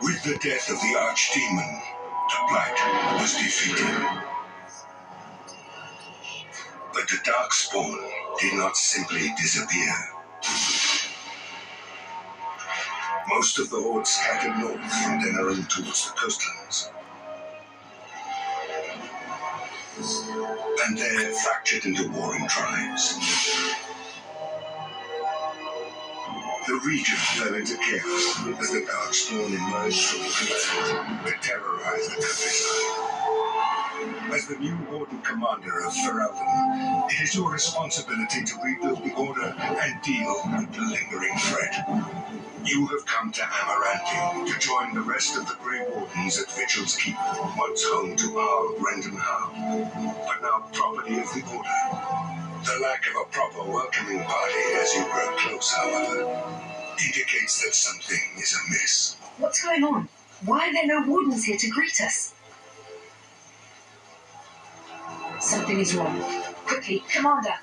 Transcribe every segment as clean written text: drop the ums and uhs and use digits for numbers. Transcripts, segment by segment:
With the death of the Archdemon, the Blight was defeated. But the Darkspawn did not simply disappear. Most of the Horde scattered north from Denerim towards the coastlands. And there fractured into warring tribes. The region fell into chaos as the Darkspawn emerged from the coastlands to terrorize the countryside. As the new Warden Commander of Ferelden, it is your responsibility to rebuild the Order and deal with the lingering threat. You have come to Amaranthi to join the rest of the Grey Wardens at Vigil's Keep, once home to Arl Brendan Howe, but now property of the Order. The lack of a proper welcoming party as you grow close, however, indicates that something is amiss. What's going on? Why are there no Wardens here to greet us? Something is wrong. Quickly, Commander!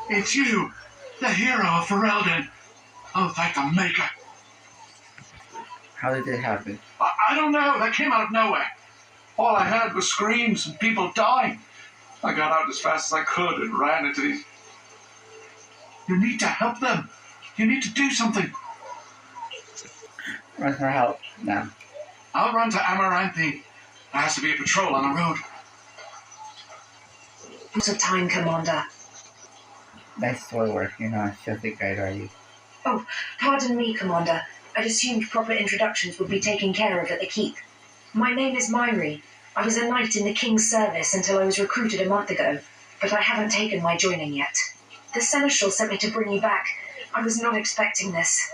It's you, the hero of Ferelden. Oh, thank the Maker. How did it happen? I don't know. That came out of nowhere. All I heard was screams and people dying. I got out as fast as I could and ran into these... You need to help them. You need to do something. Run for help now. I'll run to Amaranthi. There has to be a patrol on the road. Out of time, Commander. Nice sword work. You're not a filthy guide, are you? Oh, pardon me, Commander. I'd assumed proper introductions would be taken care of at the Keep. My name is Myri. I was a knight in the King's service until I was recruited a month ago, but I haven't taken my joining yet. The Seneschal sent me to bring you back. I was not expecting this.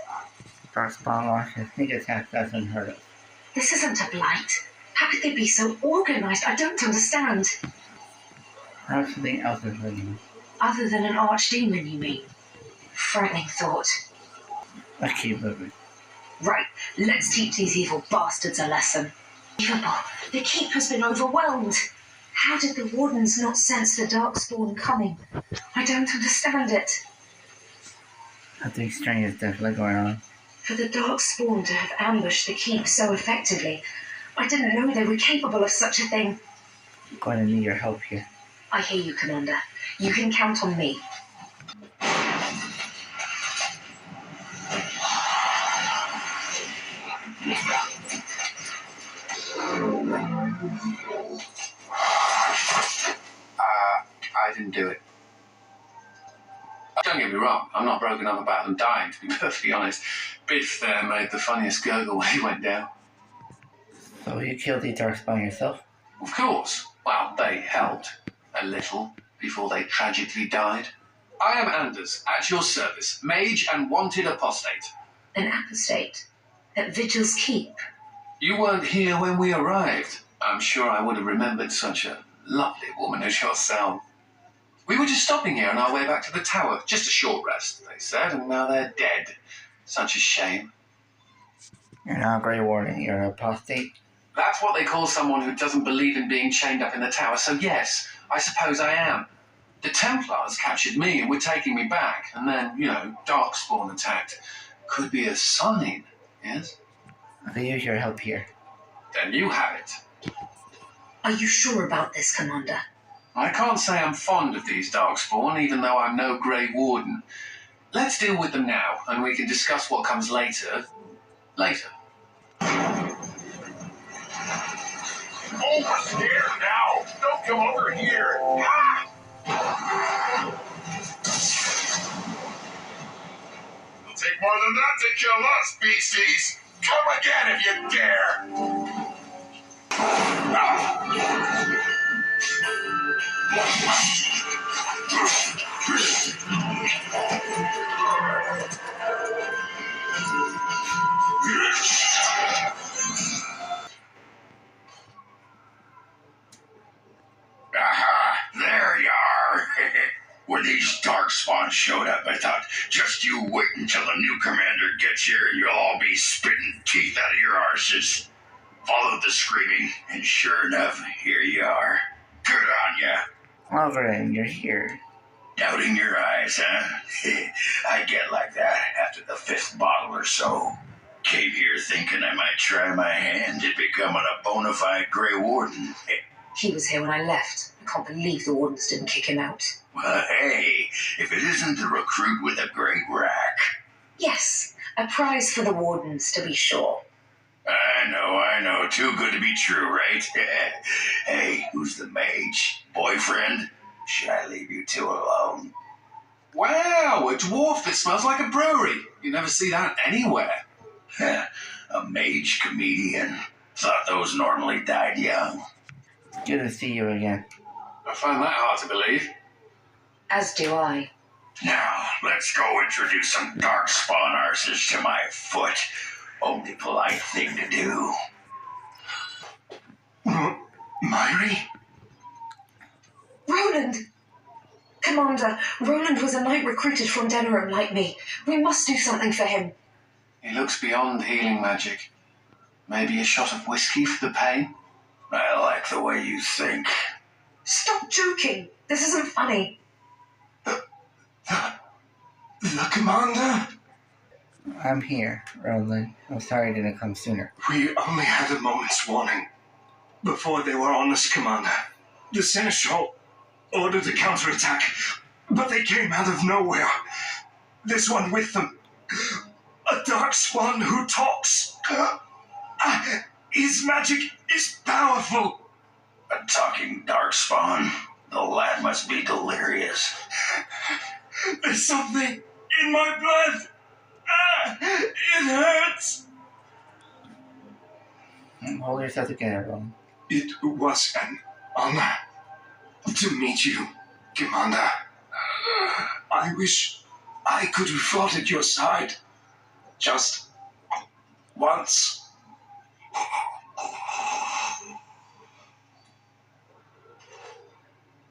Darkspawn launched a sneak attack that's unheard of. This isn't a blight. How could they be so organized? I don't understand. Perhaps something else is ringing. Other than an archdemon, you mean? Frightening thought. Let's keep moving. Right, let's teach these evil bastards a lesson. Unbelievable. The Keep has been overwhelmed. How did the Wardens not sense the Darkspawn coming? I don't understand it. Something strange is definitely going on. For the Darkspawn to have ambushed the Keep so effectively, I didn't know they were capable of such a thing. I'm going to need your help here. I hear you, Commander. You can count on me. I didn't do it. Don't get me wrong, I'm not broken up about them dying, to be perfectly honest. Biff there made the funniest gurgle when he went down. So you killed the Darkspawn yourself? Of course. Well, they helped. A little. Before they tragically died. I am Anders, at your service, mage and wanted apostate. An apostate? At Vigil's Keep? You weren't here when we arrived. I'm sure I would have remembered such a lovely woman as yourself. We were just stopping here on our way back to the tower. Just a short rest, they said, and now they're dead. Such a shame. You're not a Grey Warden, you're an apostate. That's what they call someone who doesn't believe in being chained up in the tower, so yes, I suppose I am. The Templars captured me and were taking me back, and then, Darkspawn attacked. Could be a sign, yes? I could use your help here. Then you have it. Are you sure about this, Commander? I can't say I'm fond of these Darkspawn, even though I'm no Grey Warden. Let's deal with them now, and we can discuss what comes later. Later. Over there now! Don't come over here! Ah! It'll take more than that to kill us, beasties! Come again if you dare! Aha! There you are! When these Darkspawn showed up, I thought, just you wait until the new commander gets here and you'll all be spitting teeth out of your arses. Followed the screaming, and sure enough, here you are. Good on ya. Oberyn, you're here. Doubting your eyes, huh? I get like that after the 5th bottle or so. Came here thinking I might try my hand at becoming a bona fide Grey Warden. He was here when I left. I can't believe the Wardens didn't kick him out. Well, hey, if it isn't the recruit with a great rack. Yes, a prize for the Wardens, to be sure. I know. Too good to be true, right? Hey, who's the mage? Boyfriend? Should I leave you two alone? Wow, a dwarf that smells like a brewery. You never see that anywhere. A mage comedian. Thought those normally died young. Good to see you again. I find that hard to believe. As do I. Now, let's go introduce some darkspawn arses to my foot. Only polite thing to do. Myri? Roland! Commander, Roland was a knight recruited from Denerim like me. We must do something for him. He looks beyond healing magic. Maybe a shot of whiskey for the pain? I like the way you think. Stop joking. This isn't funny. The commander? I'm here, Roland. I'm sorry I didn't come sooner. We only had a moment's warning before they were on us, Commander. The Seneschal ordered a counterattack, but they came out of nowhere. This one with them. A darkspawn who talks. His magic is powerful. A talking darkspawn. The lad must be delirious. There's something in my blood. It hurts. Hold yourself together, Roland. It was an honor to meet you, Commander. I wish I could have fought at your side. Just once.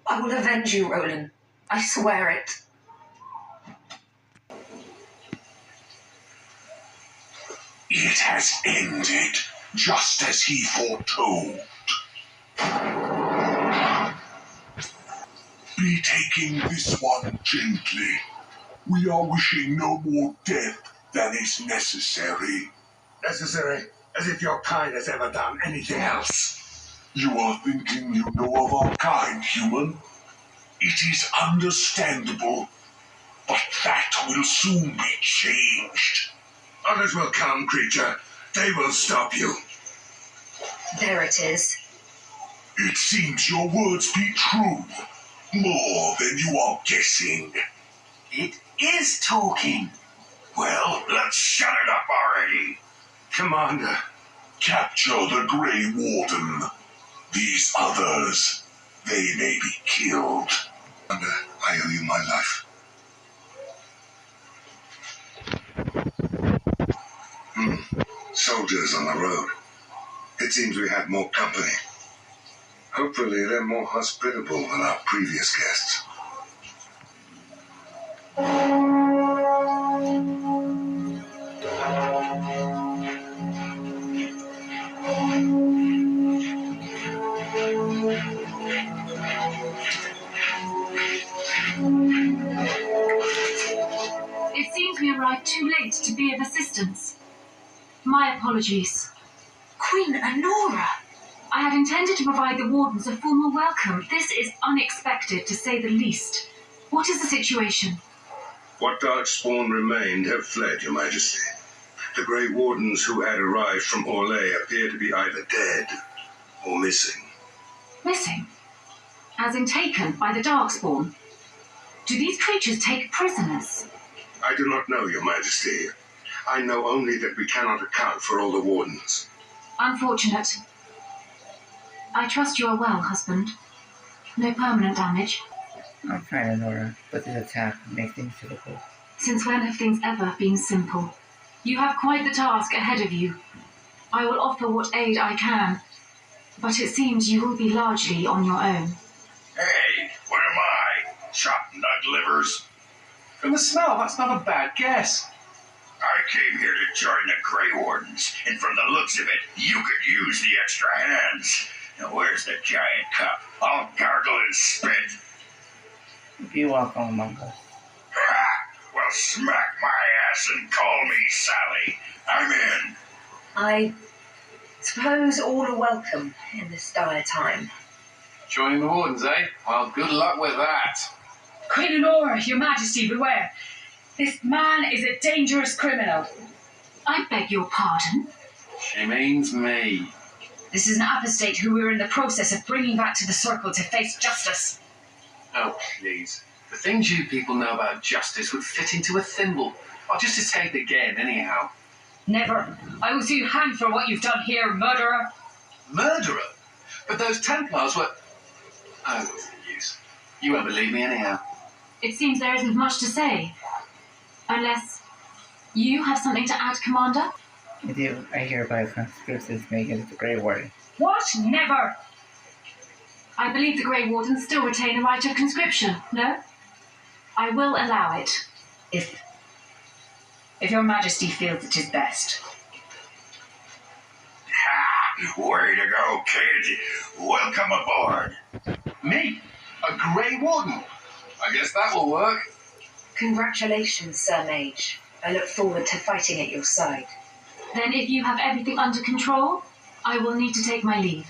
I will avenge you, Roland. I swear it. It has ended, just as he foretold. Be taking this one gently. We are wishing no more death than is necessary. Necessary, as if your kind has ever done anything else. You are thinking you know of our kind, human? It is understandable, but that will soon be changed. Others will come, creature. They will stop you. There it is. It seems your words be true. More than you are guessing. It is talking. Well, let's shut it up already. Commander, Capture the Grey Warden. These others, they may be killed. Commander, I owe you my life. soldiers on the road. It seems we have more company. Hopefully they're more hospitable than our previous guests. It seems we arrived too late to be of assistance. My apologies. Queen Anora! I had intended to provide the wardens a formal welcome. This is unexpected, to say the least. What is the situation? What Darkspawn remained have fled, Your Majesty. The Grey Wardens who had arrived from Orlais appear to be either dead or missing. Missing? As in taken by the Darkspawn? Do these creatures take prisoners? I do not know, Your Majesty. I know only that we cannot account for all the Wardens. Unfortunate. I trust you are well, husband. No permanent damage. I'm fine, Nora, but this attack makes things difficult. Since when have things ever been simple? You have quite the task ahead of you. I will offer what aid I can, but it seems you will be largely on your own. Hey, what am I? Chopped nut livers? From the smell, that's not a bad guess. I came here to join the Grey Wardens, and from the looks of it, you could use the extra hands. Now where's the giant cup? I'll gargle and spit. Be welcome among us. Ha! Well, smack my ass and call me Sally. I'm in. I suppose all are welcome in this dire time. Joining the Wardens, eh? Well, good luck with that. Queen Honora, your majesty, beware. This man is a dangerous criminal. I beg your pardon? She means me. This is an apostate who we're in the process of bringing back to the circle to face justice. Oh, please. The things you people know about justice would fit into a thimble. I'll just escape again, anyhow. Never. I will see you hanged for what you've done here, murderer. Murderer? But those Templars were... Oh, what's the use? You won't believe me anyhow. It seems there isn't much to say. Unless you have something to add, Commander? I do. I hereby conscript this Megan the Grey Warden. What? Never. I believe the Grey Wardens still retain the right of conscription, no? I will allow it. If your majesty feels it is best. Ha! Way to go, kid. Welcome aboard. Me? A Grey Warden? I guess that will work. Congratulations, Sir Mage. I look forward to fighting at your side. Then if you have everything under control, I will need to take my leave.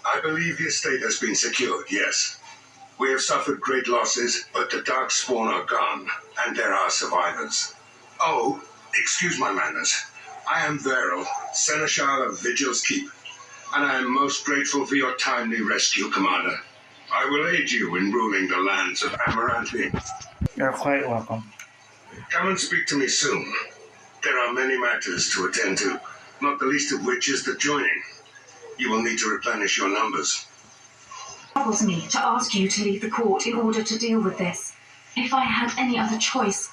I believe the estate has been secured, yes. We have suffered great losses, but the Darkspawn are gone, and there are survivors. Oh, excuse my manners. I am Veril, Seneschal of Vigil's Keep, and I am most grateful for your timely rescue, Commander. I will aid you in ruling the lands of Amaranthi. You're quite welcome. Come and speak to me soon. There are many matters to attend to, not the least of which is the joining. You will need to replenish your numbers. It troubles me to ask you to leave the court in order to deal with this. If I had any other choice,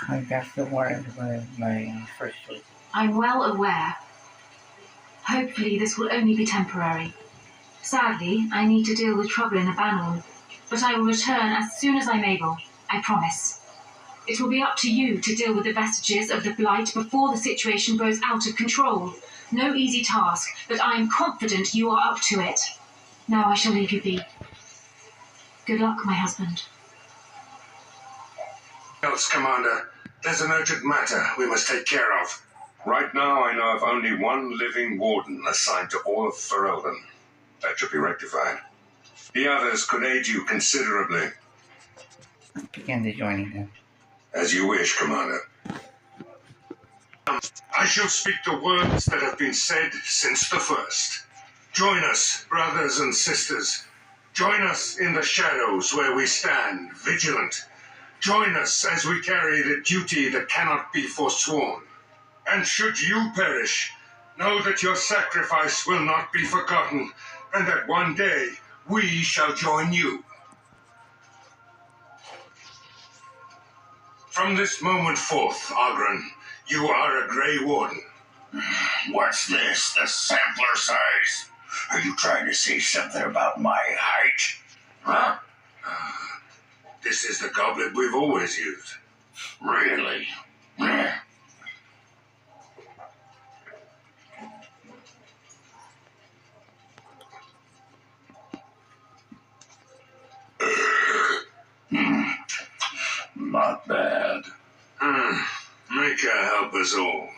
Coming back to the Warden was my first choice. I'm well aware. Hopefully this will only be temporary. Sadly, I need to deal with trouble in Abanorn, but I will return as soon as I'm able, I promise. It will be up to you to deal with the vestiges of the Blight before the situation grows out of control. No easy task, but I am confident you are up to it. Now I shall leave you be. Good luck, my husband. Else, Commander, there's an urgent matter we must take care of. Right now, I know of only one living warden assigned to all of Ferelden. That should be rectified. The others could aid you considerably. Begin the joining them. As you wish, Commander. I shall speak the words that have been said since the first. Join us, brothers and sisters. Join us in the shadows where we stand, vigilant. Join us as we carry the duty that cannot be forsworn. And should you perish, know that your sacrifice will not be forgotten, and that one day we shall join you. From this moment forth, Oghren, you are a Grey Warden. What's this? The sampler size? Are you trying to say something about my height? Huh? This is the goblet we've always used. Really? Eh. Not bad. May God help us all.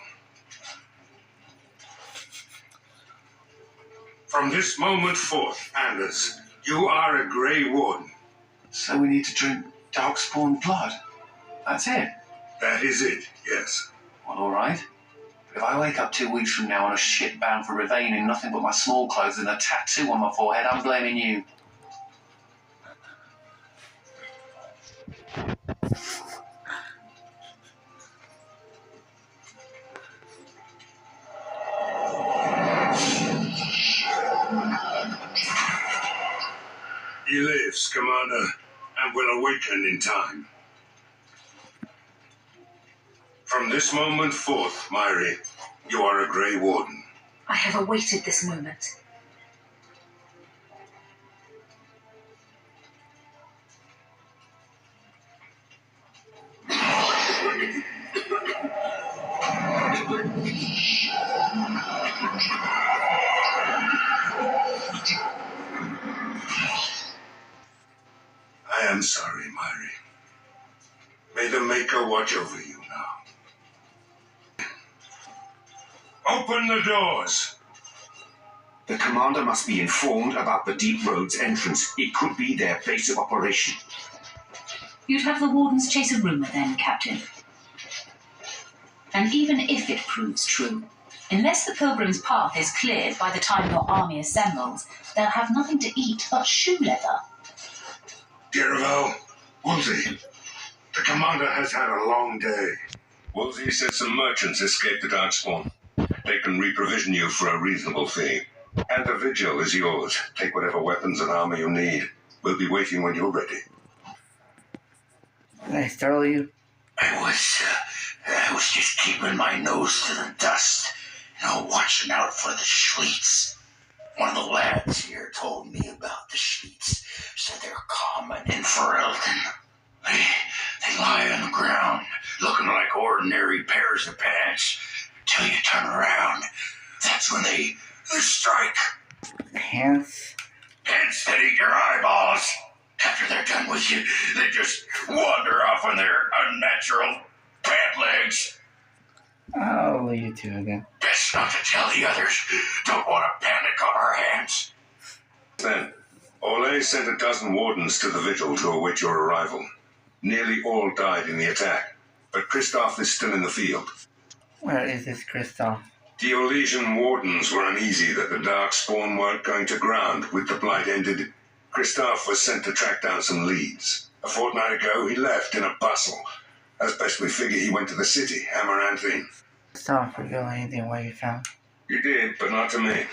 From this moment forth, Anders, you are a Grey Warden. So we need to drink Darkspawn blood. That's it. That is it, yes. Well, all right. But if I wake up 2 weeks from now on a ship bound for Ravane in nothing but my small clothes and a tattoo on my forehead, I'm blaming you. He lives, Commander, and will awaken in time. From this moment forth, Myri, you are a Grey Warden. I have awaited this moment. I I'm sorry, Myri. May the Maker watch over you now. Open the doors! The commander must be informed about the Deep Road's entrance. It could be their base of operation. You'd have the Wardens chase a rumour then, Captain. And even if it proves true, unless the Pilgrim's path is cleared by the time your army assembles, they'll have nothing to eat but shoe leather. Dirival, Wolsey, the commander has had a long day. Wolsey said some merchants escaped the Darkspawn. They can reprovision you for a reasonable fee. And the vigil is yours. Take whatever weapons and armor you need. We'll be waiting when you're ready. Can I startle you? I was just keeping my nose to the dust, watching out for the Schliets. One of the lads here told me about the Schliets, said they're common in Ferelden. They lie on the ground, looking like ordinary pairs of pants, till you turn around. That's when they strike. Pants? Pants that eat your eyeballs. After they're done with you, they just wander off on their unnatural pant legs. I'll leave you to it then. Best not to tell the others. Don't want to panic on our hands. Then, Ole sent a dozen wardens to the vigil to await your arrival. Nearly all died in the attack, but Kristoff is still in the field. Where is this Kristoff? The Orlesian wardens were uneasy that the Darkspawn weren't going to ground with the Blight ended. Kristoff was sent to track down some leads. A fortnight ago, he left in a bustle. As best we figure, he went to the city, Amaranthine. Kristoff reveal anything what you found? You did, but not to me.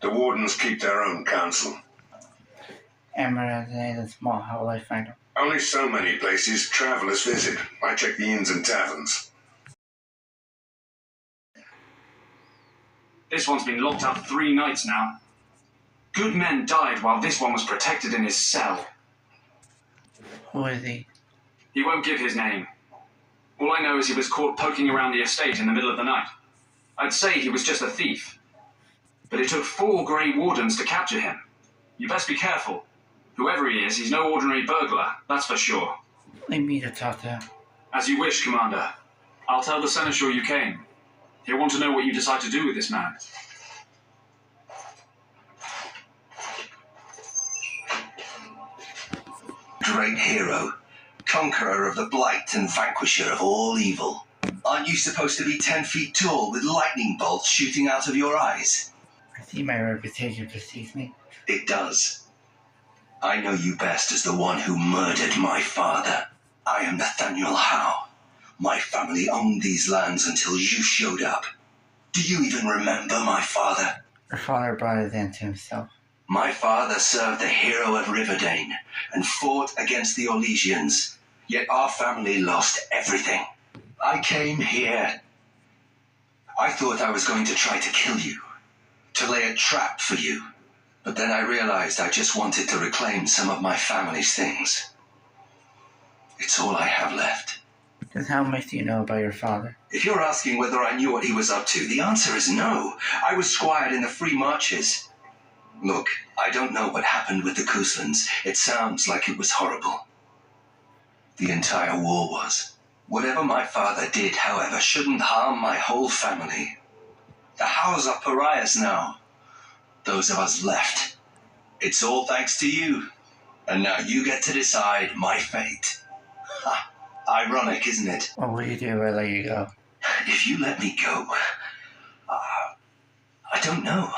The wardens keep their own counsel. Amaranthine is small. How will I find him? Only so many places travelers visit. I check the inns and taverns. This one's been locked up 3 nights now. Good men died while this one was protected in his cell. Who is he? He won't give his name. All I know is he was caught poking around the estate in the middle of the night. I'd say he was just a thief. But it took 4 Grey Wardens to capture him. You best be careful. Whoever he is, he's no ordinary burglar, that's for sure. Leave me to talk to him. As you wish, Commander. I'll tell the Seneschal you came. He'll want to know what you decide to do with this man. Great hero, conqueror of the Blight and vanquisher of all evil. Aren't you supposed to be 10 feet tall with lightning bolts shooting out of your eyes? I see my reputation precedes me. It does. I know you best as the one who murdered my father. I am Nathaniel Howe. My family owned these lands until you showed up. Do you even remember my father? Her father brought it into himself. My father served the hero of Riverdane and fought against the Orlesians, yet our family lost everything. I came here. I thought I was going to try to kill you, to lay a trap for you, but then I realized I just wanted to reclaim some of my family's things. It's all I have left. Then how much do you know about your father? If you're asking whether I knew what he was up to, the answer is no. I was squired in the Free Marches. Look, I don't know what happened with the Kuslands. It sounds like it was horrible. The entire war was. Whatever my father did, however, shouldn't harm my whole family. The Howes are pariahs now. Those of us left. It's all thanks to you. And now you get to decide my fate. Ha! Ironic, isn't it? What will you do if I let you go? If you let me go, I don't know.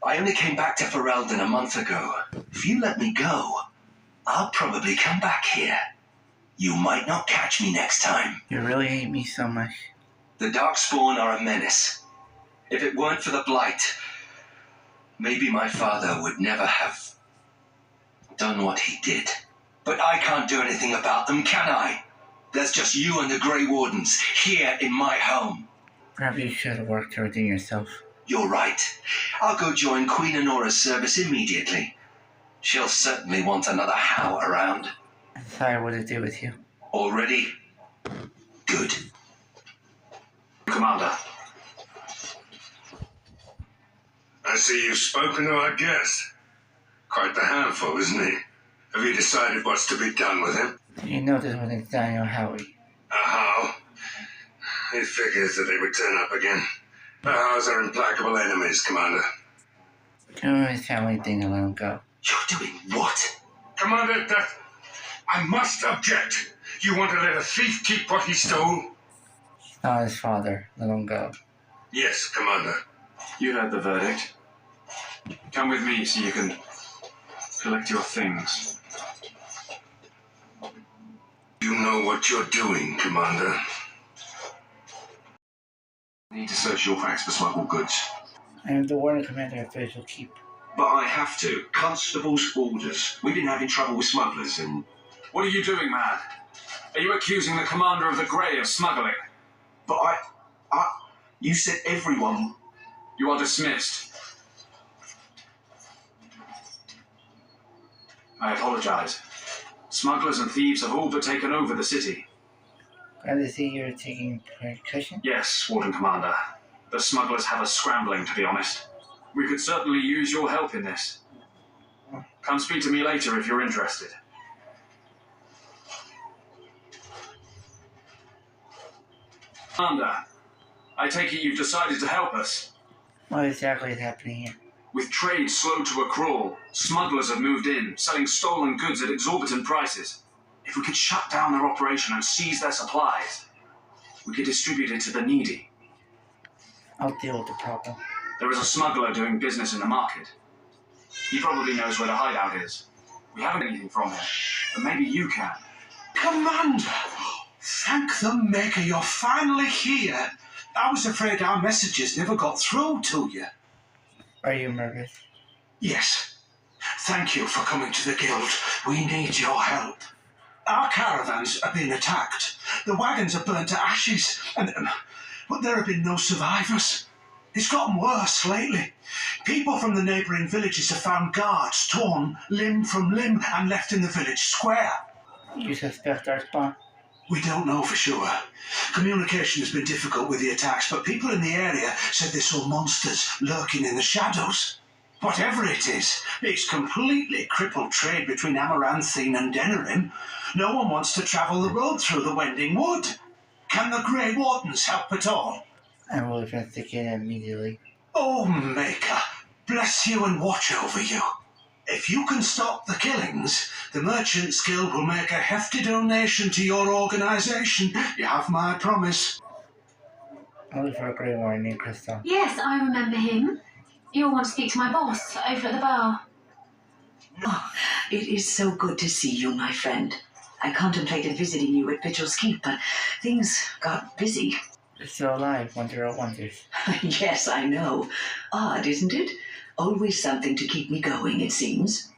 I only came back to Ferelden a month ago. If you let me go, I'll probably come back here. You might not catch me next time. You really hate me so much. The Darkspawn are a menace. If it weren't for the Blight, maybe my father would never have done what he did. But I can't do anything about them, can I? There's just you and the Grey Wardens here in my home. Perhaps you should have worked to redeem yourself. You're right. I'll go join Queen Honora's service immediately. She'll certainly want another Howe around. I'm sorry what to do with you. Already? Good. Commander. I see you've spoken to our guest. Quite the handful, isn't he? Have you decided what's to be done with him? You know this was Nathaniel Howie. How? He figures that they would turn up again. The Hows are implacable enemies, Commander. Doing his family thing to let him go. You're doing what? Commander, I must object. You want to let a thief keep what he stole? He's not his father. Let him go. Yes, Commander. You heard the verdict. Come with me so you can collect your things. You know what you're doing, Commander. I need to search your facts for smuggled goods. I am the Warden Commander of Visual Keep. But I have to. Constable's orders. We've been having trouble with smugglers and... What are you doing, man? Are you accusing the commander of the Grey of smuggling? But you said everyone... You are dismissed. I apologize. Smugglers and thieves have all but taken over the city. Glad to see you're taking precaution. Yes, Warden Commander. The smugglers have us scrambling, to be honest. We could certainly use your help in this. Come speak to me later if you're interested. Commander, I take it you've decided to help us. What exactly is happening here? With trade slow to a crawl, smugglers have moved in, selling stolen goods at exorbitant prices. If we could shut down their operation and seize their supplies, we could distribute it to the needy. I'll deal with the problem. There is a smuggler doing business in the market. He probably knows where the hideout is. We haven't anything from him, but maybe you can. Commander! Thank the Maker you're finally here. I was afraid our messages never got through to you. Are you nervous? Yes. Thank you for coming to the Guild. We need your help. Our caravans are being attacked. The wagons are burnt to ashes, but there have been no survivors. It's gotten worse lately. People from the neighbouring villages have found guards torn limb from limb and left in the village square. You suspect our spawn? We don't know for sure. Communication has been difficult with the attacks, but people in the area said they saw monsters lurking in the shadows. Whatever it is, it's completely crippled trade between Amaranthine and Denerim. No one wants to travel the road through the Wending Wood. Can the Grey Wardens help at all? I will investigate immediately. Oh, Maker, bless you and watch over you. If you can stop the killings, the Merchants Guild will make a hefty donation to your organisation. You have my promise. I'll look for a Grey Warden named Crystal. Yes, I remember him. You'll want to speak to my boss over at the bar. Oh, it is so good to see you, my friend. I contemplated visiting you at Vigil's Keep, but things got busy. You're still alive, wonder of wonders. Yes, I know. Odd, isn't it? Always something to keep me going, it seems.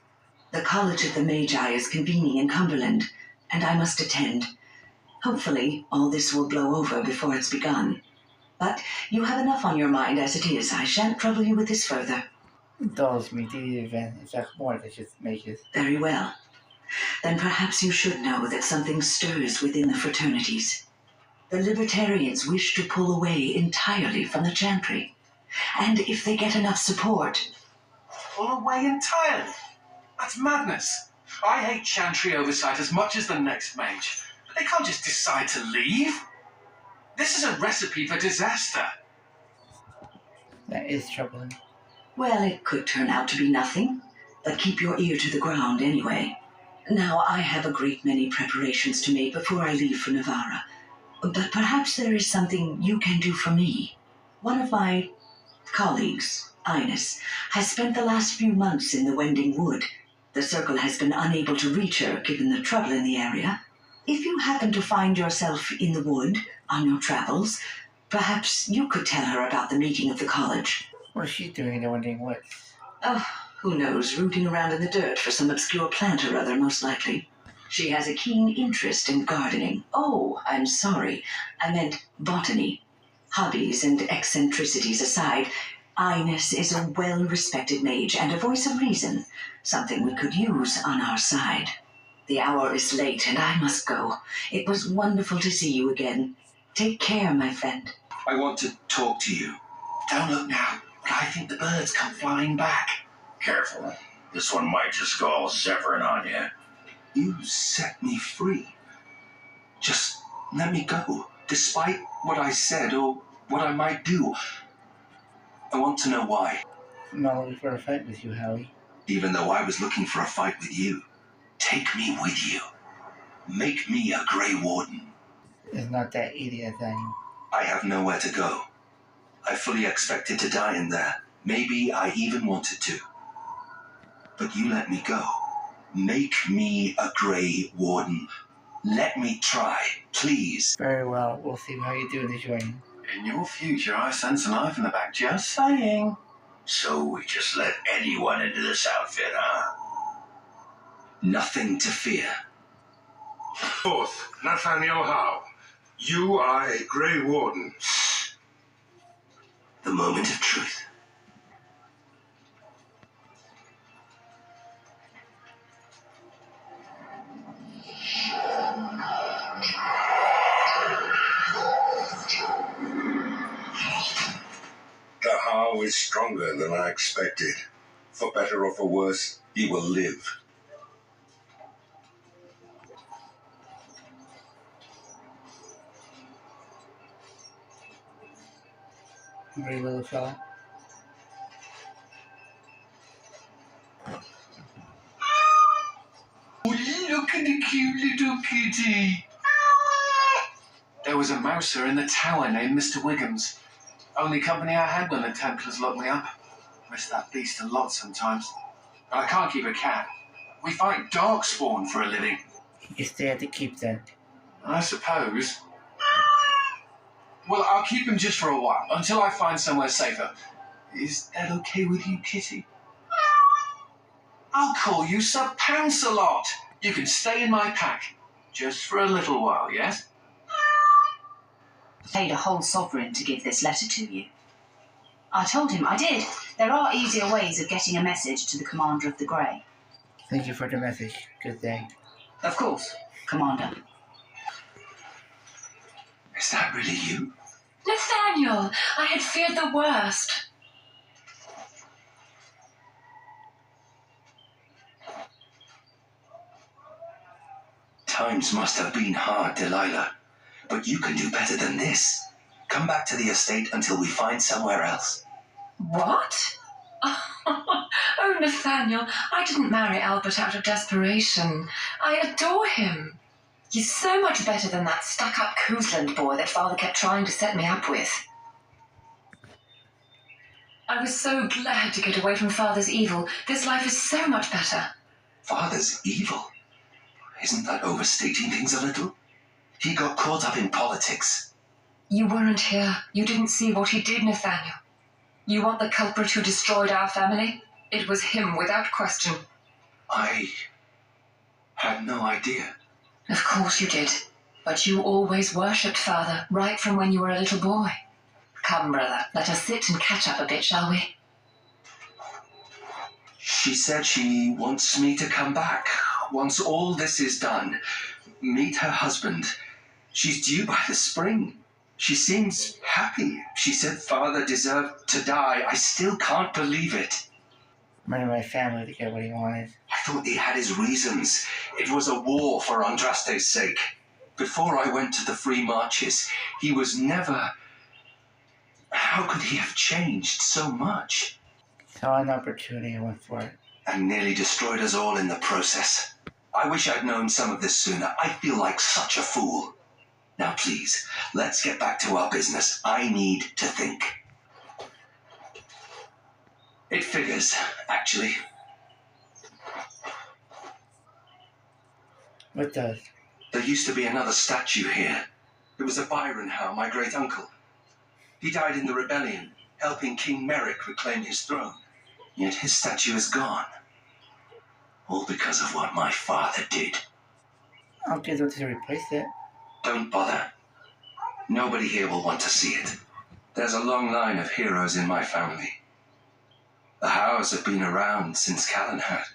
The College of the Magi is convening in Cumberland, and I must attend. Hopefully, all this will blow over before it's begun. But you have enough on your mind as it is. I shan't trouble you with this further. Indulge me, the event is like more than just make it. Very well. Then perhaps you should know that something stirs within the fraternities. The Libertarians wish to pull away entirely from the Chantry. And if they get enough support... Pull away entirely? That's madness. I hate Chantry oversight as much as the next mage. But they can't just decide to leave. This is a recipe for disaster. That is troubling. Well, it could turn out to be nothing. But keep your ear to the ground anyway. Now, I have a great many preparations to make before I leave for Navarra. But perhaps there is something you can do for me. One of my colleagues, Ines, has spent the last few months in the Wending Wood. The Circle has been unable to reach her, given the trouble in the area. If you happen to find yourself in the wood on your travels, perhaps you could tell her about the meeting of the college. What is she doing in the Wending Wood? Oh, who knows, rooting around in the dirt for some obscure plant or other, most likely. She has a keen interest in gardening. Oh, I'm sorry. I meant botany. Hobbies and eccentricities aside, Ines is a well-respected mage and a voice of reason, something we could use on our side. The hour is late and I must go. It was wonderful to see you again. Take care, my friend. I want to talk to you. Don't look now. I think the birds come flying back. Careful. This one might just go all Zephyrin on you. You set me free. Just let me go, despite what I said or what I might do. I want to know why. I'm not looking for a fight with you, Howie. Even though I was looking for a fight with you. Take me with you. Make me a Grey Warden. It's not that easy, Nathaniel. I have nowhere to go. I fully expected to die in there. Maybe I even wanted to. But you let me go. Make me a Grey Warden. Let me try, please. Very well. We'll see how you do in the joining. In your future, I sense a knife in the back. Just saying. So we just let anyone into this outfit, huh? Nothing to fear. Fourth, Nathaniel Howe. You are a Grey Warden. The moment of truth. The Howe is stronger than I expected. For better or for worse, he will live. Hungry little fella. Oh, look at the cute little kitty. There was a mouser in the tower named Mr. Wiggums. Only company I had when the Templars locked me up. Miss that beast a lot sometimes. But I can't keep a cat. We fight Darkspawn for a living. You stay at the keep then. I suppose. Well, I'll keep him just for a while, until I find somewhere safer. Is that okay with you, kitty? I'll call you Sir Pounce-a-Lot. You can stay in my pack. Just for a little while, yes? Paid a whole sovereign to give this letter to you. I told him I did. There are easier ways of getting a message to the Commander of the Grey. Thank you for the message. Good day. Of course, Commander. Is that really you? Nathaniel, I had feared the worst. Times must have been hard, Delilah. But you can do better than this. Come back to the estate until we find somewhere else. What? Oh, Nathaniel, I didn't marry Albert out of desperation. I adore him. He's so much better than that stuck-up Cousland boy that Father kept trying to set me up with. I was so glad to get away from Father's evil. This life is so much better. Father's evil? Isn't that overstating things a little? He got caught up in politics. You weren't here. You didn't see what he did, Nathaniel. You want the culprit who destroyed our family? It was him, without question. I had no idea. Of course you did. But you always worshipped Father, right from when you were a little boy. Come, brother, let us sit and catch up a bit, shall we? She said she wants me to come back. Once all this is done, meet her husband. She's due by the spring. She seems happy. She said Father deserved to die. I still can't believe it. Murdered my family to get what he wanted. I thought he had his reasons. It was a war for Andraste's sake. Before I went to the Free Marches, he was never... How could he have changed so much? Saw an opportunity and went for it. And nearly destroyed us all in the process. I wish I'd known some of this sooner. I feel like such a fool. Now please, let's get back to our business. I need to think. It figures, actually. What does? There used to be another statue here. It was a Byron Howe, my great-uncle. He died in the rebellion, helping King Merrick reclaim his throne. Yet his statue is gone. All because of what my father did. I'll get them to replace it. Don't bother. Nobody here will want to see it. There's a long line of heroes in my family. The Howes have been around since Callanheart.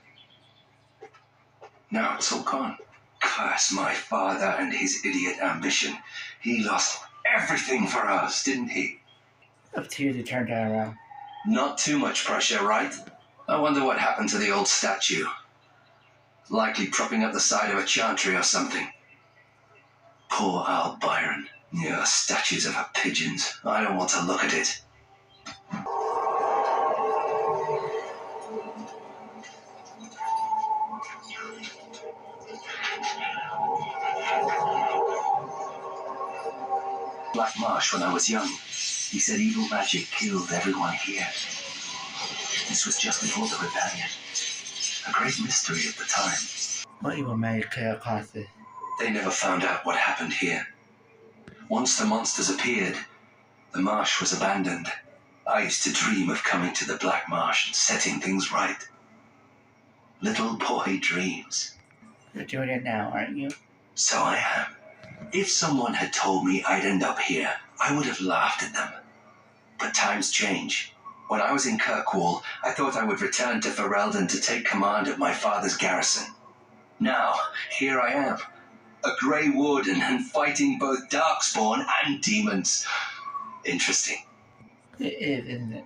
Now it's all gone. Curse my father and his idiot ambition. He lost everything for us, didn't he? Up to you to turn that around. Not too much pressure, right? I wonder what happened to the old statue. Likely propping up the side of a chantry or something. Poor Al Byron. Yeah, statues of her pigeons. I don't want to look at it. Black Marsh when I was young. He said evil magic killed everyone here. This was just before the rebellion. A great mystery at the time. What evil magic killed causes? They never found out what happened here. Once the monsters appeared, the marsh was abandoned. I used to dream of coming to the Black Marsh and setting things right. Little boy dreams. You're doing it now, aren't you? So I am. If someone had told me I'd end up here, I would have laughed at them. But times change. When I was in Kirkwall, I thought I would return to Ferelden to take command of my father's garrison. Now, here I am. A Grey Warden and fighting both Darkspawn and demons. Interesting. It is, isn't it?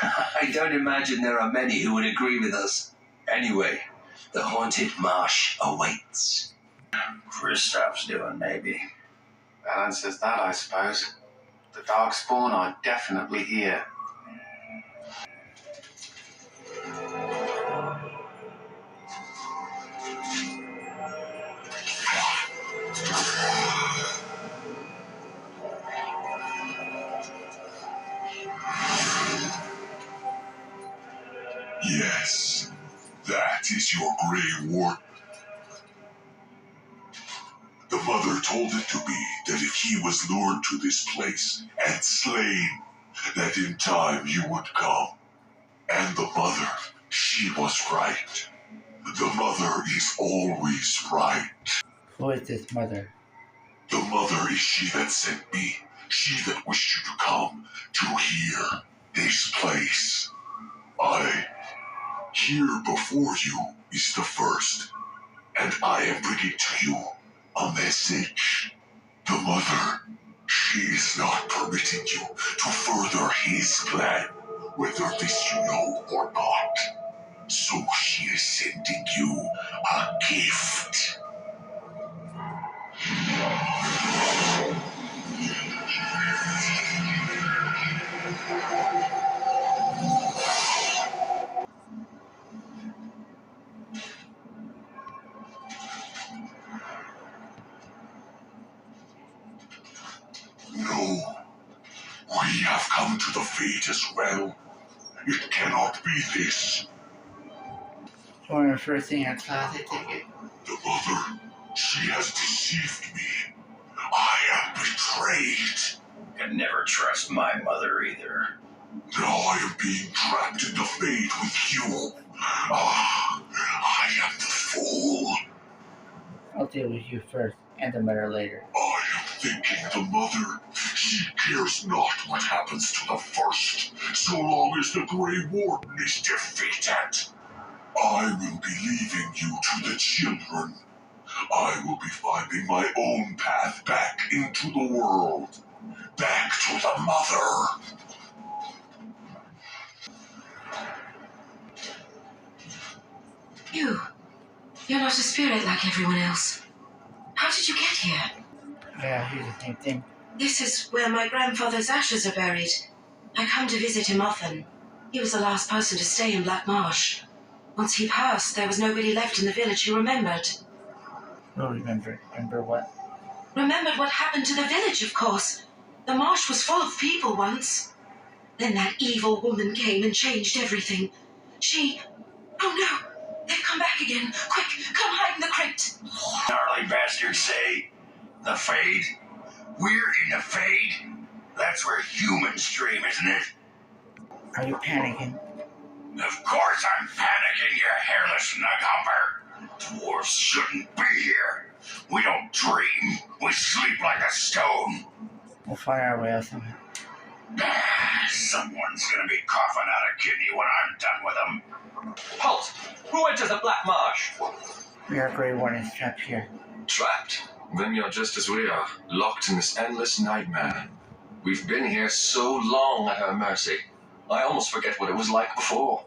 I don't imagine there are many who would agree with us. Anyway, the haunted marsh awaits. Kristoff's doing, maybe. That answers that, I suppose. The Darkspawn are definitely here. Yes, that is your Grey Warden. The mother told it to be that if he was lured to this place and slain, that in time you would come. And the mother, she was right. The mother is always right. Who is this mother? The mother is she that sent me, she that wished you to come to here, this place. Here before you is the first, and I am bringing to you a message. The mother, she is not permitting you to further his plan, whether this you know or not. So she is sending you a gift. No, we have come to the fate as well. It cannot be this. One of the first thing I thought, I take it. The mother, she has deceived me. I am betrayed. Can never trust my mother either. Now I am being trapped in the fate with you. I am the fool. I'll deal with you first, and the mother later. I am thinking the mother, she cares not what happens to the first, so long as the Grey Warden is defeated. I will be leaving you to the children. I will be finding my own path back into the world. Back to the mother. You're not a spirit like everyone else. How did you get here? Yeah, I do the same thing. This is where my grandfather's ashes are buried. I come to visit him often. He was the last person to stay in Black Marsh. Once he passed, there was nobody left in the village who remembered. No, remember. Remember what? Remembered what happened to the village, of course. The marsh was full of people once. Then that evil woman came and changed everything. She... Oh no! They've come back again. Quick, come hide in the crypt. Gnarly bastards say. The Fade? We're in the Fade? That's where humans dream, isn't it? Are you panicking? Of course I'm panicking, you hairless nughumper. Dwarves shouldn't be here. We don't dream. We sleep like a stone. We'll find our way out somehow. Someone's gonna be coughing out a kidney when I'm done with them. Halt! Who enters the Black Marsh? We are Grey Warden trapped here. Trapped? Then you're just as we are, locked in this endless nightmare. We've been here so long at her mercy. I almost forget what it was like before.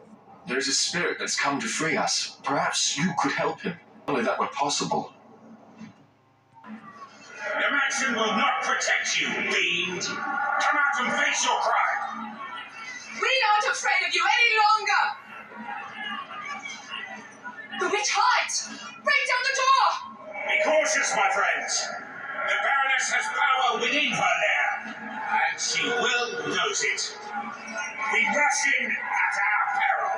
There's a spirit that's come to free us. Perhaps you could help him. Only that were possible. The mansion will not protect you, fiend. Come out and face your crime. We aren't afraid of you any longer! The witch hides! Break down the door! Be cautious, my friends. The Baroness has power within her lair, and she will use it. We rush in at our peril.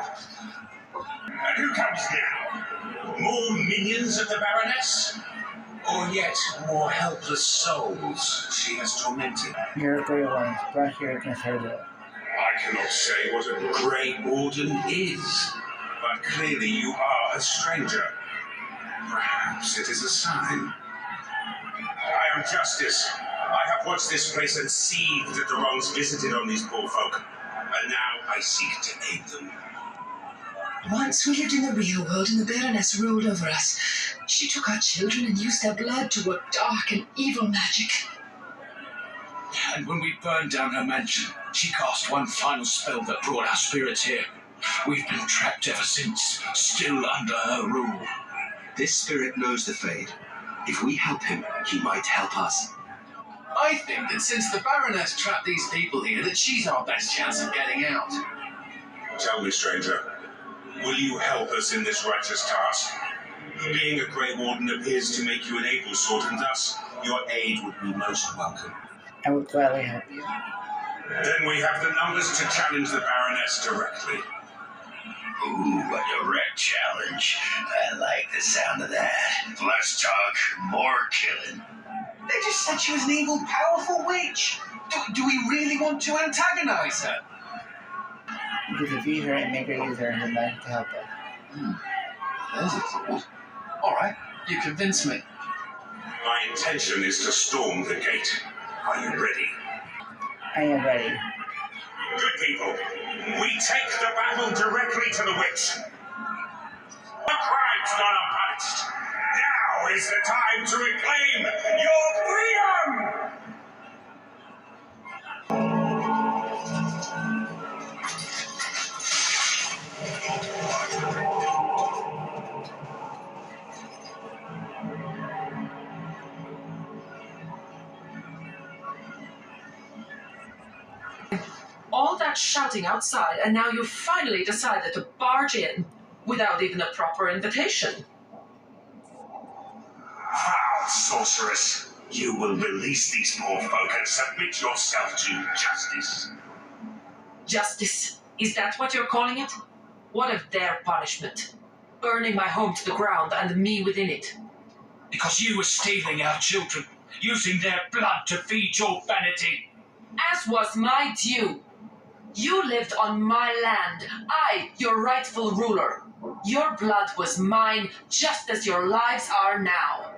And who comes now? More minions of the Baroness? Or yet more helpless souls she has tormented? Your Grey Ones brought here against her will. I cannot say what a Grey Warden is, but clearly you are a stranger. Perhaps it is a sign. I am Justice. I have watched this place and seethed at the wrongs visited on these poor folk, and now I seek to aid them. Once we lived in the real world and the Baroness ruled over us. She took our children and used their blood to work dark and evil magic. And when we burned down her mansion, she cast one final spell that brought our spirits here. We've been trapped ever since, still under her rule. This spirit knows the Fade. If we help him, he might help us. I think that since the Baroness trapped these people here, that she's our best chance of getting out. Tell me, stranger, will you help us in this righteous task? Being a Grey Warden appears to make you an able sort, and thus your aid would be most welcome. I would gladly help you. Then we have the numbers to challenge the Baroness directly. Ooh, a direct challenge. I like the sound of that. Less talk, more killing. They just said she was an evil, powerful witch. Do we really want to antagonize her? You could defeat her and make her use her magic to help us. There's a thought. All right, you convince me. My intention is to storm the gate. Are you ready? I am ready. Good people, we take the battle directly to the witch. No crimes gone unpunished. Now is the time to reclaim your freedom! All that shouting outside, and now you've finally decided to barge in without even a proper invitation. Foul sorceress, you will release these poor folk and submit yourself to justice. Justice? Is that what you're calling it? What of their punishment? Burning my home to the ground and me within it. Because you were stealing our children, using their blood to feed your vanity. As was my due. You lived on my land. I, your rightful ruler. Your blood was mine, just as your lives are now.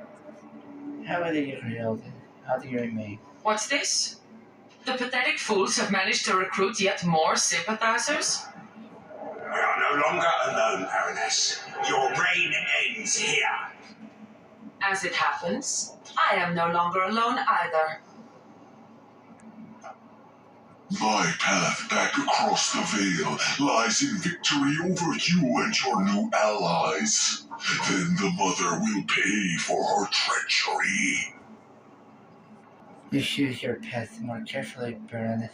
How are they created? How do you remain? What's this? The pathetic fools have managed to recruit yet more sympathizers? We are no longer alone, Baroness. Your reign ends here. As it happens, I am no longer alone either. My path back across the Veil lies in victory over you and your new allies. Then the Mother will pay for her treachery. You choose your path more carefully, Baroness.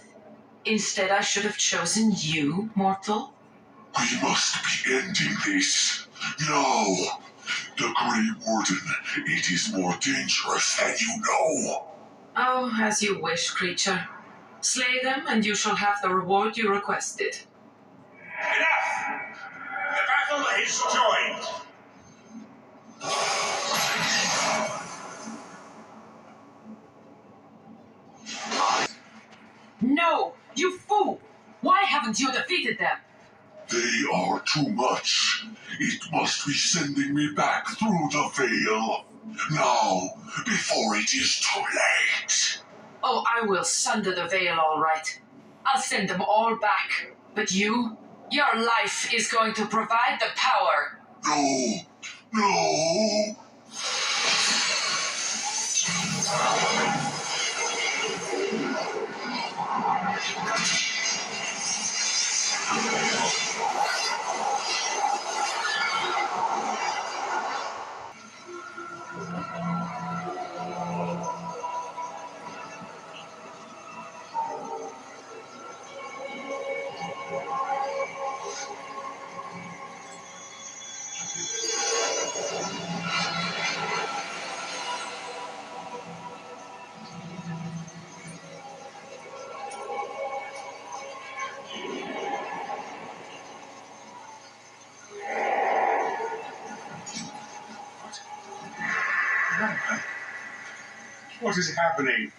Instead, I should have chosen you, mortal. We must be ending this. Now. The Grey Warden, it is more dangerous than you know. Oh, as you wish, creature. Slay them, and you shall have the reward you requested. Enough! The battle is joined. No! You fool! Why haven't you defeated them? They are too much. It must be sending me back through the Veil. Now, before it is too late. Oh, I will sunder the Veil all right. I'll send them all back. But you? Your life is going to provide the power. No. No. What is happening?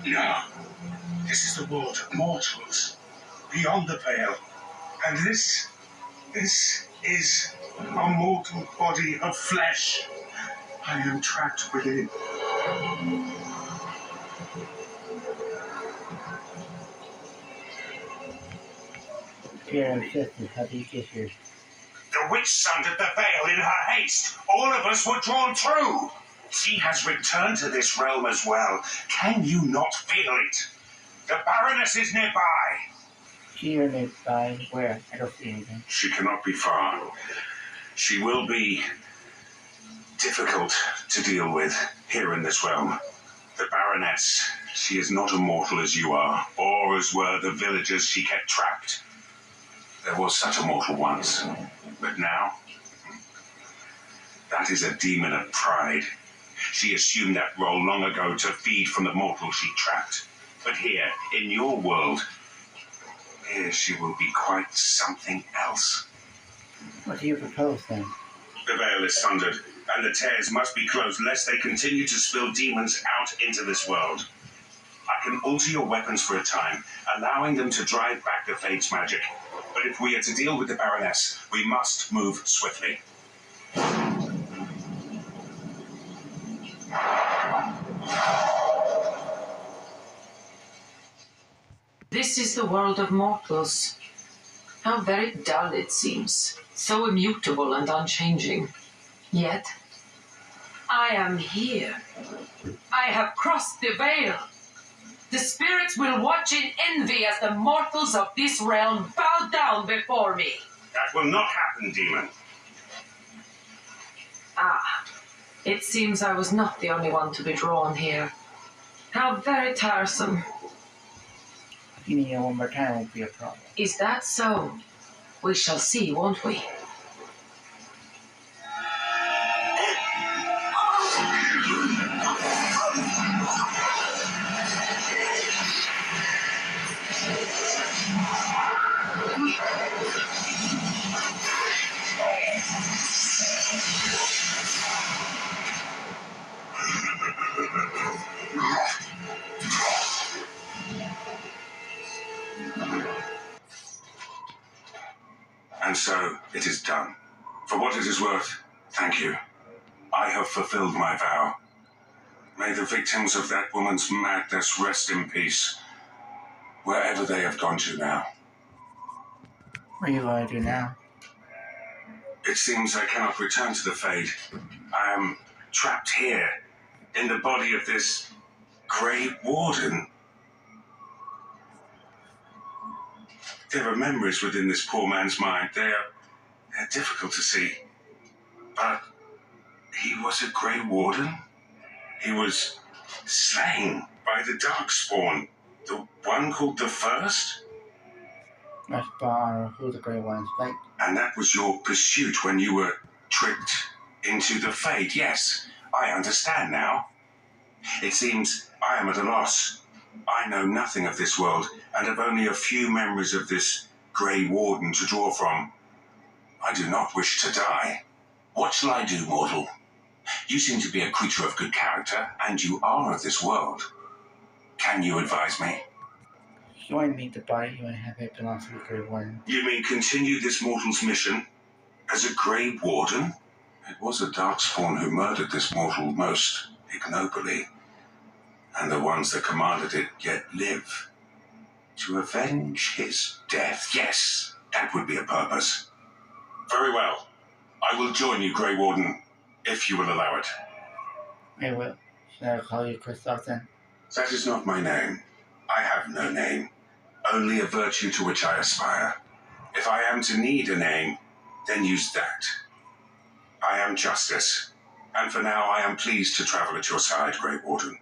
No. This is the world of mortals, beyond the veil. And this is a mortal body of flesh. I am trapped within. Fear of justice, how do you get here? The witch sundered the veil in her haste. All of us were drawn through. She has returned to this realm as well. Can you not feel it? The Baroness is nearby. Here nearby, where? I don't see anything. She cannot be far. She will be difficult to deal with here in this realm. The Baroness, she is not immortal as you are, or as were the villagers she kept trapped. There was such a mortal once, but now, that is a demon of pride. She assumed that role long ago to feed from the mortal she trapped. But here, in your world, here she will be quite something else. What do you propose then? The veil is sundered, and the tears must be closed lest they continue to spill demons out into this world. I can alter your weapons for a time, allowing them to drive back the Fate's magic. But if we are to deal with the Baroness, we must move swiftly. This is the world of mortals. How very dull it seems. So immutable and unchanging. Yet, I am here. I have crossed the veil. The spirits will watch in envy as the mortals of this realm bow down before me. That will not happen, demon. Ah, it seems I was not the only one to be drawn here. How very tiresome. Seeing you one more time won't be a problem. Is that so? We shall see, won't we? And so it is done. For what it is worth, thank you. I have fulfilled my vow. May the victims of that woman's madness rest in peace, wherever they have gone to now. What are you going to do now? It seems I cannot return to the Fade. I am trapped here, in the body of this Grey Warden. There are memories within this poor man's mind. They're difficult to see. But he was a Grey Warden. He was slain by the Darkspawn, the one called the First. That's bar who the Grey Ones fight. And that was your pursuit when you were tricked into the Fade. Yes, I understand now. It seems I am at a loss. I know nothing of this world, and have only a few memories of this Grey Warden to draw from. I do not wish to die. What shall I do, mortal? You seem to be a creature of good character, and you are of this world. Can you advise me? You want to meet the body, you want to have it belong to the Grey Warden. You mean continue this mortal's mission as a Grey Warden? It was a Darkspawn who murdered this mortal most ignobly, and the ones that commanded it yet live. To avenge his death, yes, that would be a purpose. Very well. I will join you, Grey Warden, if you will allow it. I will. Should I call you Kristoff then? That is not my name. I have no name. Only a virtue to which I aspire. If I am to need a name, then use that. I am Justice, and for now I am pleased to travel at your side, Grey Warden.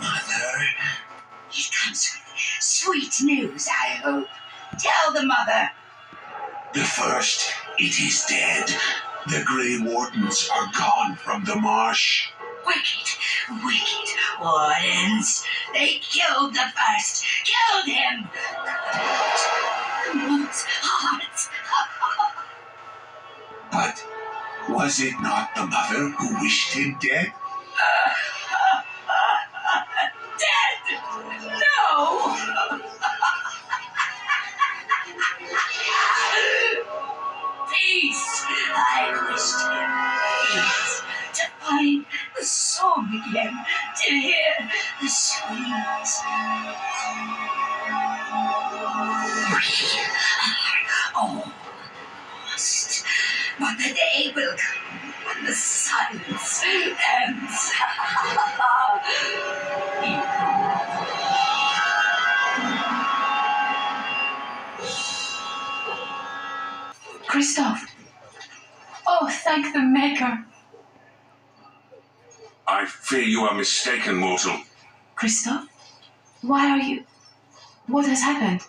Mother, it comes sweet news, I hope. Tell the mother. The First, it is dead. The Grey Wardens are gone from the marsh. Wicked Wardens. They killed the first. Killed him. Most hearts. But was it not the mother who wished him dead? Dead? No! Peace! I wished him peace. To find the song again. To hear the screams. We are all lost. But the day will come when the silence ends. Kristoff! Oh, thank the Maker! I fear you are mistaken, mortal. Kristoff? Why are you... What has happened?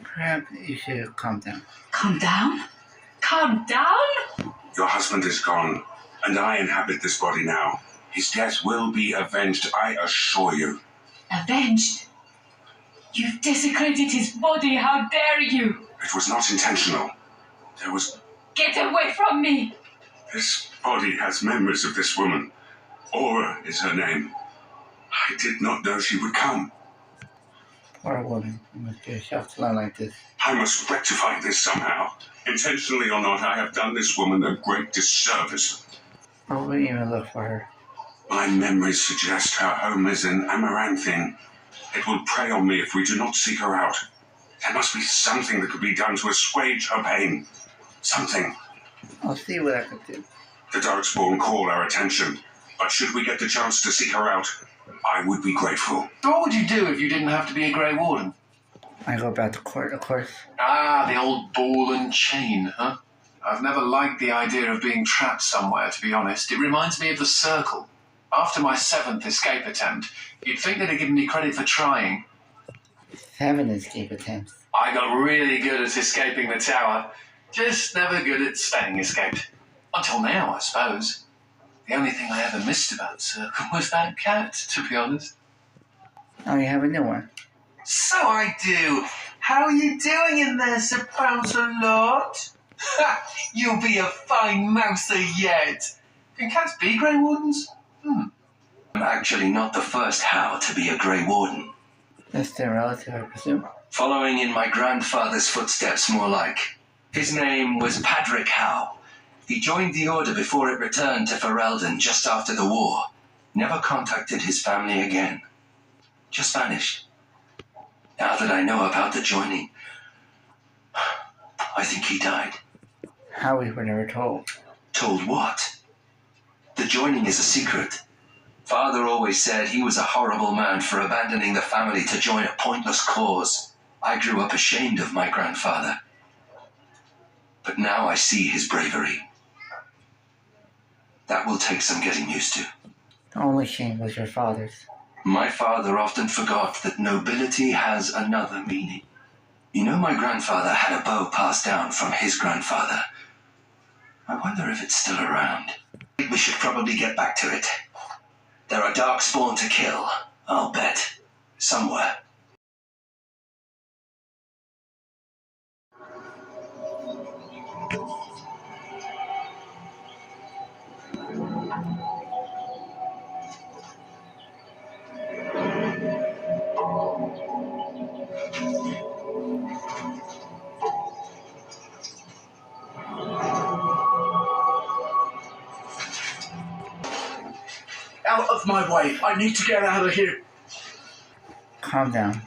Perhaps you should calm down. Calm down? Calm down? Your husband is gone, and I inhabit this body now. His death will be avenged, I assure you. Avenged? You've desecrated his body, how dare you? It was not intentional. There was... Get away from me! This body has memories of this woman. Aura is her name. I did not know she would come. Poor woman. You must be a shock to learn like this. I must rectify this somehow. Intentionally or not, I have done this woman a great disservice. I wouldn't even look for her. My memories suggest her home is in Amaranthine. It will prey on me if we do not seek her out. There must be something that could be done to assuage her pain. Something. I'll see what I can do. The Darkspawn call our attention, but should we get the chance to seek her out, I would be grateful. What would you do if you didn't have to be a Grey Warden? I go back to court, of course. Ah, the old ball and chain, huh? I've never liked the idea of being trapped somewhere, to be honest. It reminds me of the Circle. After my 7th escape attempt, you'd think they'd have given me credit for trying. 7 escape attempts. I got really good at escaping the tower, just never good at staying escaped. Until now, I suppose. The only thing I ever missed about the Circle was that cat, to be honest. Oh, you have a new one. So I do. How are you doing in there, Sir Bouncer-Lord? Ha! You'll be a fine mouser yet. Can cats be Grey Wardens? I'm actually not the first Howe to be a Grey Warden. That's their relative, I presume. Following in my grandfather's footsteps, more like. His name was Padrick Howe. He joined the Order before it returned to Ferelden just after the war. Never contacted his family again. Just vanished. Now that I know about the joining, I think he died. How we were never told. Told what? The joining is a secret. Father always said he was a horrible man for abandoning the family to join a pointless cause. I grew up ashamed of my grandfather. But now I see his bravery. That will take some getting used to. The only shame was your father's. My father often forgot that nobility has another meaning. You know, my grandfather had a bow passed down from his grandfather. I wonder if it's still around. We should probably get back to it. There are Darkspawn to kill, I'll bet. Somewhere. Out of my way. I need to get out of here. Calm down.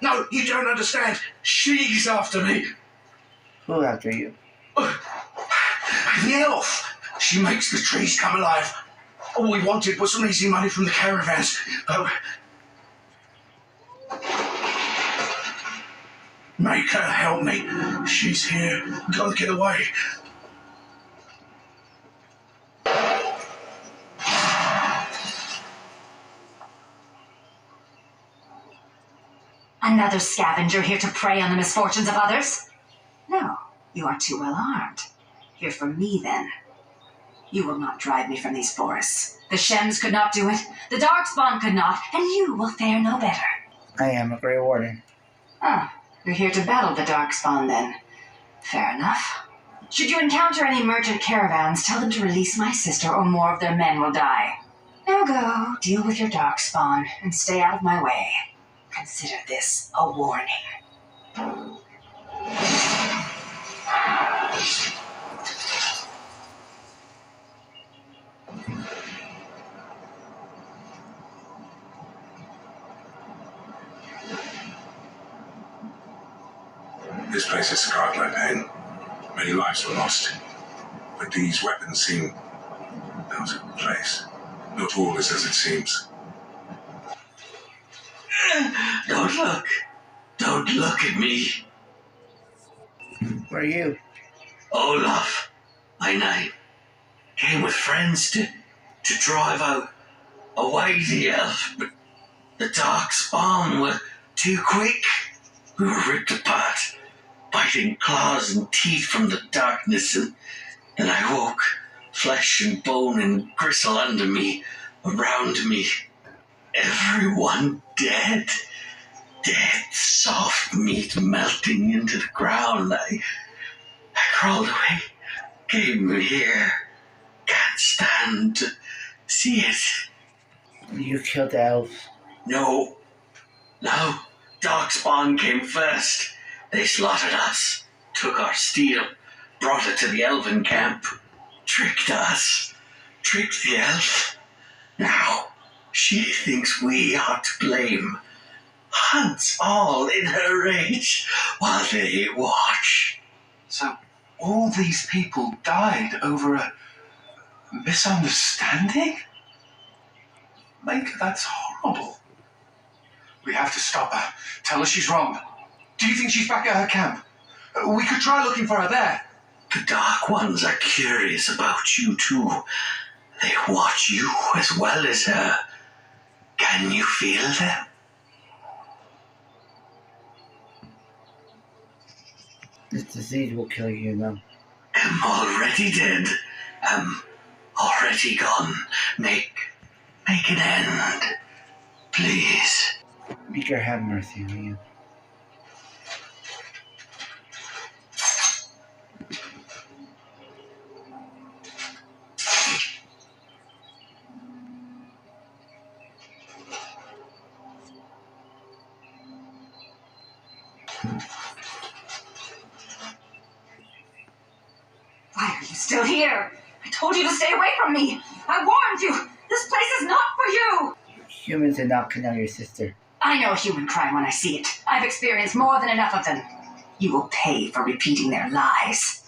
No, you don't understand. She's after me. Who after you? The elf. She makes the trees come alive. All we wanted was some easy money from the caravans, but... Make her help me. She's here. Gotta get away. Another scavenger here to prey on the misfortunes of others? No, you are too well armed. Hear from me, then. You will not drive me from these forests. The Shems could not do it, the Darkspawn could not, and you will fare no better. I am a Grey Warden. Ah, you're here to battle the Darkspawn, then. Fair enough. Should you encounter any merchant caravans, tell them to release my sister or more of their men will die. Now go, deal with your Darkspawn, and stay out of my way. Consider this a warning. This place is scarred like pain. Many lives were lost. But these weapons seem out of place. Not all is as it seems. Don't look. Don't look at me. Who are you? Olaf, my name. Came with friends to drive out away the elf, but the Darkspawn were too quick. We were ripped apart, biting claws and teeth from the darkness, and I woke, flesh and bone and gristle under me, around me. Everyone dead. Dead, soft meat melting into the ground. I crawled away, came here. Can't stand to see it. You killed the elves. No. Darkspawn came first. They slaughtered us, took our steel, brought it to the elven camp, tricked us, tricked the elf. Now, she thinks we are to blame. Hunts all in her rage while they watch. So, all these people died over a misunderstanding? Maker, that's horrible. We have to stop her. Tell her she's wrong. Do you think she's back at her camp? We could try looking for her there. The Dark Ones are curious about you too. They watch you as well as her. Can you feel them? This disease will kill you now. I'm already dead. I'm already gone. Make an end. Please. Maker, have mercy on you. Why are you still here? I told you to stay away from me. I warned you. This place is not for you. Humans did not kill your sister. I know human crime when I see it. I've experienced more than enough of them. You will pay for repeating their lies.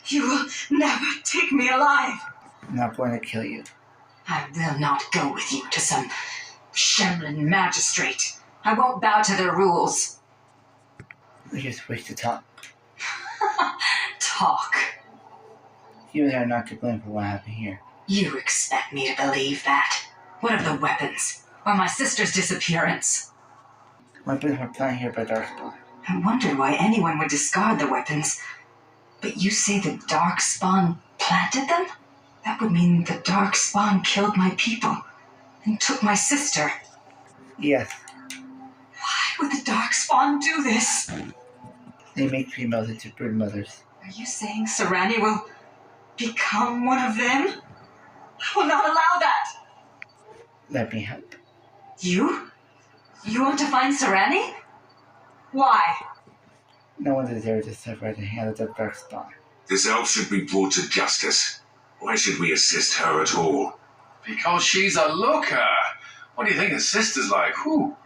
You will never take me alive. I'm not going to kill you. I will not go with you to some Shemlin magistrate. I won't bow to their rules. We just wish to talk. Talk. Humans are not to blame for what happened here. You expect me to believe that? What of the weapons? Or my sister's disappearance? Weapons were planted here by Darkspawn. I wondered why anyone would discard the weapons. But you say the Darkspawn planted them? That would mean the Darkspawn killed my people and took my sister. Yes. Why would the Darkspawn do this? They make females into brood mothers. Are you saying Sarani will become one of them? I will not allow that. Let me help. You? You want to find Sarani? Why? No one deserves to suffer at the hands of the Darkspawn. This elf should be brought to justice. Why should we assist her at all? Because she's a looker. What do you think his sister's like? Whew.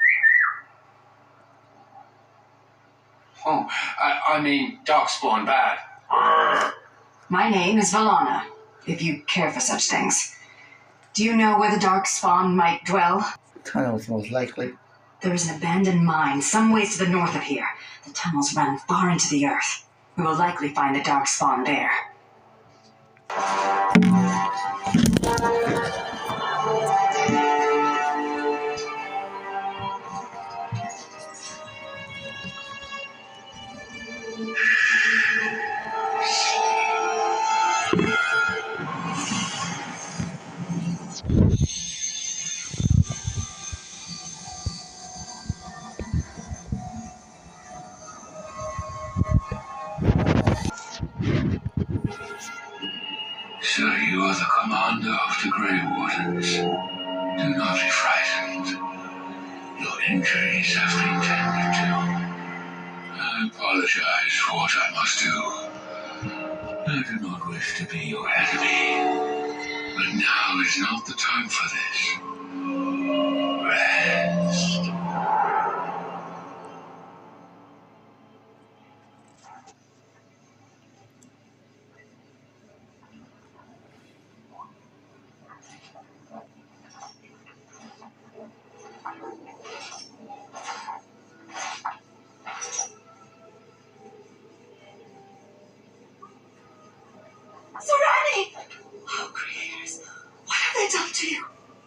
I mean, Darkspawn bad. My name is Valana. if you care for such things. Do you know where the Darkspawn might dwell? Tunnels, most likely. There is an abandoned mine some ways to the north of here. The tunnels run far into the earth. We will likely find the Darkspawn there. So you are the commander of the Grey Wardens. Do not be frightened. Your injuries have been tended to. I apologize for what I must do. I do not wish to be your enemy. But now is not the time for this. Rest. Serani! Oh, creators, what have they done to you?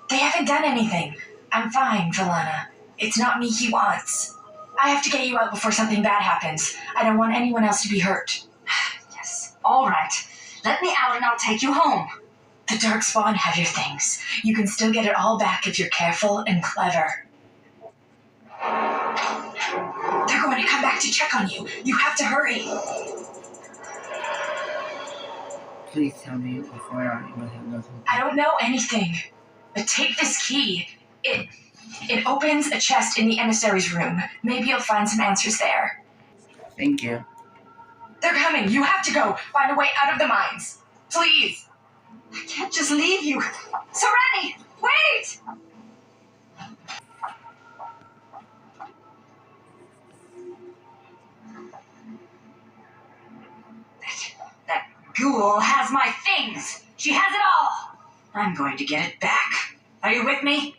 They haven't done anything. I'm fine, Valana. It's not me he wants. I have to get you out before something bad happens. I don't want anyone else to be hurt. Yes. All right. Let me out and I'll take you home. The Darkspawn have your things. You can still get it all back if you're careful and clever. They're going to come back to check on you. You have to hurry. Please tell me what's going on. You must have nothing. I don't know anything. But take this key. It opens a chest in the emissary's room. Maybe you'll find some answers there. Thank you. They're coming. You have to go. Find a way out of the mines. Please. I can't just leave you. Serani, wait! That ghoul has my things. She has it all. I'm going to get it back. Are you with me?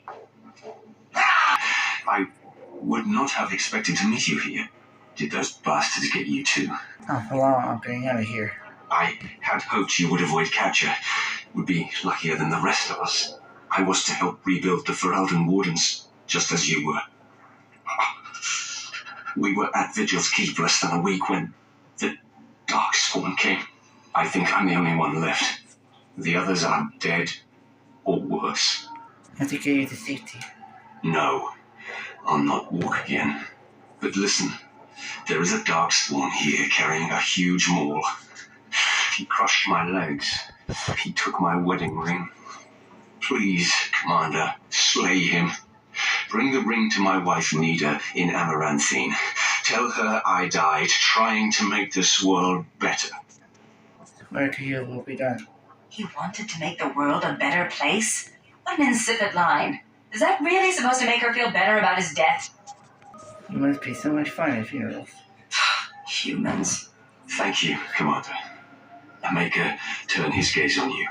I would not have expected to meet you here. Did those bastards get you too? Oh, hold on, I'm getting out of here. I had hoped you would avoid capture. Would be luckier than the rest of us. I was to help rebuild the Ferelden Wardens, just as you were. We were at Vigil's Keep less than a week when the Darkspawn came. I think I'm the only one left. The others are dead, or worse. I have to get you to safety. No, I'll not walk again. But listen, there is a Darkspawn here carrying a huge maul. He crushed my legs. He took my wedding ring. Please, Commander, slay him. Bring the ring to my wife Nida in Amaranthine. Tell her I died trying to make this world better. Swear to you will be done. He wanted to make the world a better place? What an insipid line. Is that really supposed to make her feel better about his death? You must be so much fun at funerals. Humans. Thank you, Commander. A maker turn his gaze on you.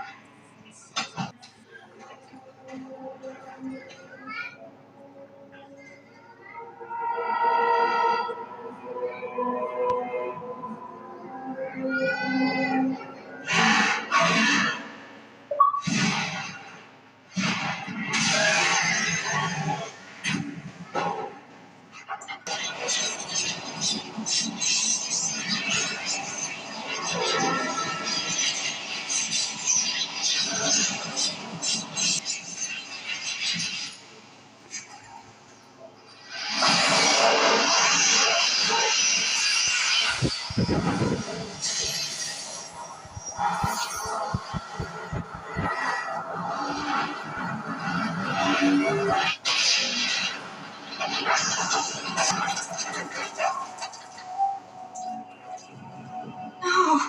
No!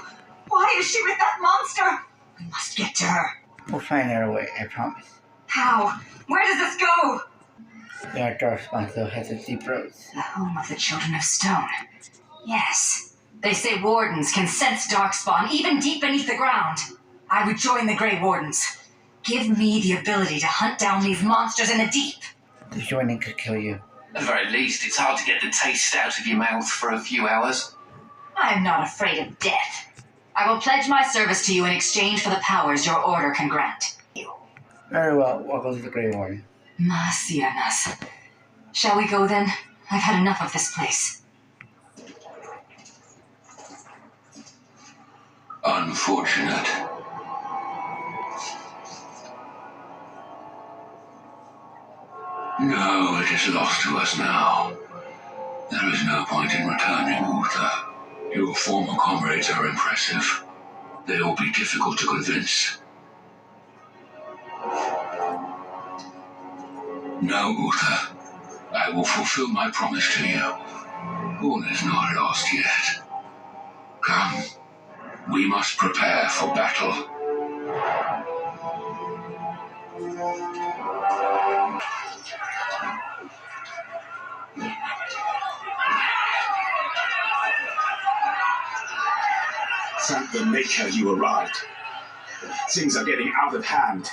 Why is she with that monster? We must get to her. We'll find our way, I promise. How? Where does this go? There are Darkspawn still has its deep roads. The home of the Children of Stone. Yes. They say wardens can sense Darkspawn even deep beneath the ground. I would join the Grey Wardens. Give me the ability to hunt down these monsters in the deep. The joining could kill you. At the very least, it's hard to get the taste out of your mouth for a few hours. I am not afraid of death. I will pledge my service to you in exchange for the powers your order can grant. Very well, we'll go to the Grey Warden. Masianas. Shall we go then? I've had enough of this place. Unfortunate. No, it is lost to us now. There is no point in returning, Uther. Your former comrades are impressive. They will be difficult to convince. No, Uther. I will fulfill my promise to you. All is not lost yet. Come. We must prepare for battle. Thank the Maker you arrived. Things are getting out of hand.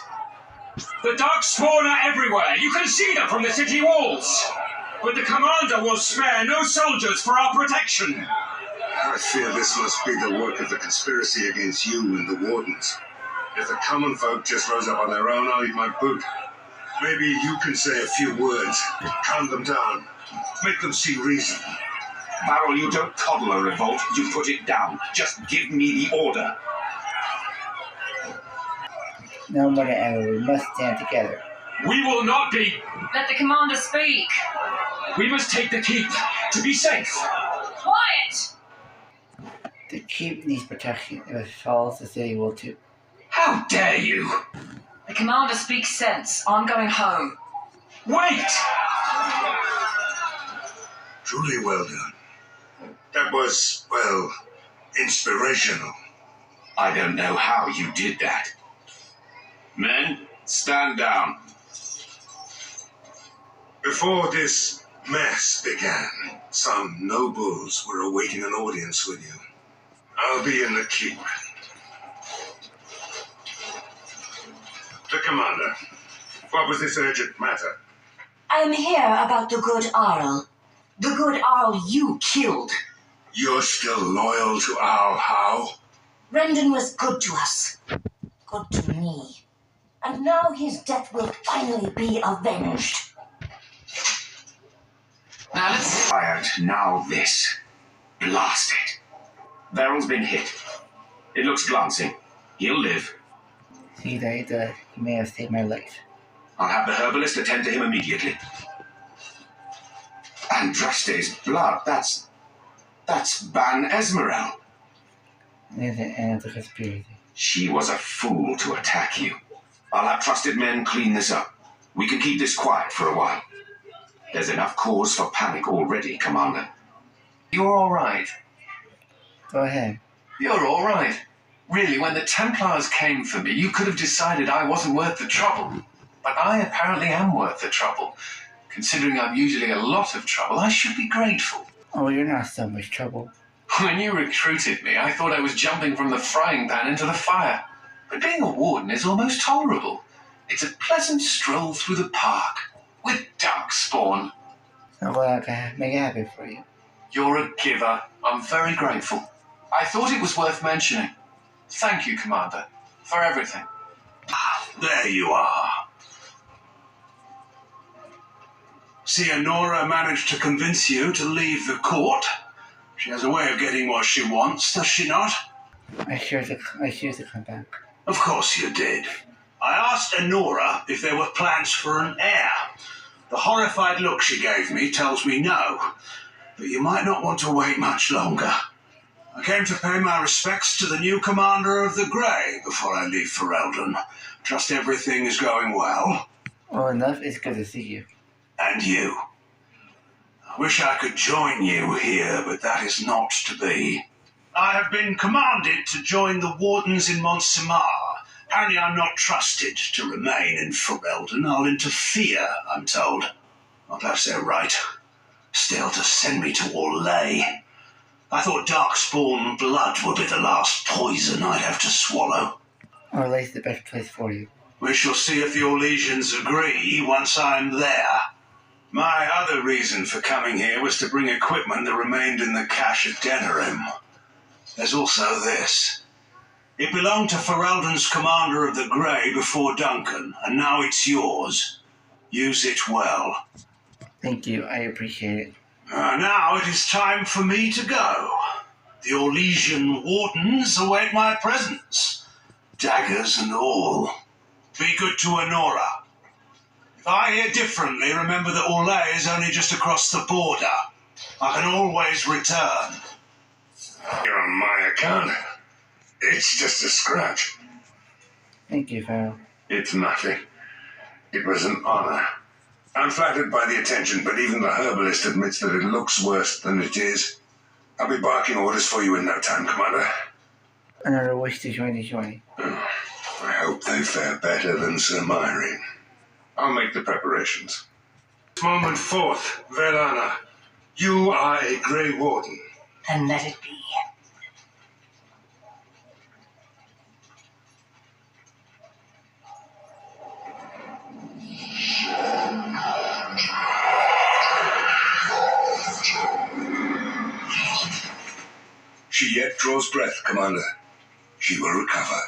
The Darkspawn are everywhere. You can see them from the city walls. But the commander will spare no soldiers for our protection. I fear this must be the work of the conspiracy against you and the Wardens. If the common folk just rose up on their own, I'll eat my boot. Maybe you can say a few words, calm them down, make them see reason. Barrel, you don't coddle a revolt, you put it down. Just give me the order. No more than ever, we must stand together. We will not be. Let the commander speak. We must take the keep to be safe. Quiet! The keep needs protection. If it falls, the city will too. How dare you? The commander speaks sense. I'm going home. Wait! Truly well done. That was, well, inspirational. I don't know how you did that. Men, stand down. Before this mess began, some nobles were awaiting an audience with you. I'll be in the keep. The commander, what was this urgent matter? I am here about the good Arl. The good Arl you killed. You're still loyal to Arl Howe? Rendon was good to us. Good to me. And now his death will finally be avenged. Now let's... Quiet, now this. Blast it. Veril's been hit. It looks glancing. He'll live. See that it does. He may have saved my life. I'll have the herbalist attend to him immediately. Andraste's blood, that's Ban Esmerel. Near the end of the conspiracy. She was a fool to attack you. I'll have trusted men clean this up. We can keep this quiet for a while. There's enough cause for panic already, Commander. You're all right. Go ahead. You're all right. Really, when the Templars came for me, you could have decided I wasn't worth the trouble. But I apparently am worth the trouble. Considering I'm usually a lot of trouble, I should be grateful. Oh, you're not so much trouble. When you recruited me, I thought I was jumping from the frying pan into the fire. But being a warden is almost tolerable. It's a pleasant stroll through the park with Darkspawn. So what I can make it happen for you. You're a giver. I'm very grateful. I thought it was worth mentioning. Thank you, Commander, for everything. There you are. Sienora managed to convince you to leave the court. She has a way of getting what she wants, does she not? I choose to come back. Of course you did. I asked Enora if there were plans for an heir. The horrified look she gave me tells me no, but you might not want to wait much longer. I came to pay my respects to the new commander of the Grey before I leave for Eldon. Trust everything is going well. Well enough, it's good to see you. And you. I wish I could join you here, but that is not to be. I have been commanded to join the Wardens in Montsemar. Apparently I'm not trusted to remain in Ferelden. I'll interfere, I'm told. Well, perhaps they're right. Still, to send me to Orlais. I thought Darkspawn blood would be the last poison I'd have to swallow. Orlay's the best place for you. We shall see if the Orlesians agree once I'm there. My other reason for coming here was to bring equipment that remained in the cache at Denerim. There's also this. It belonged to Ferelden's commander of the Grey before Duncan, and now it's yours. Use it well. Thank you, I appreciate it. Now it is time for me to go. The Orlesian wardens await my presence. Daggers and all. Be good to Honora. If I hear differently, remember that Orlais is only just across the border. I can always return. On my account, it's just a scratch. Thank you, Farrell. It's nothing. It was an honor. I'm flattered by the attention, but even the herbalist admits that it looks worse than it is. I'll be barking orders for you in no time, Commander. Another wish to join is joining. I hope they fare better than Sir Myri. I'll make the preparations. Moment forth, Velana. You are a Grey Warden. Then let it be. She yet draws breath, Commander. She will recover.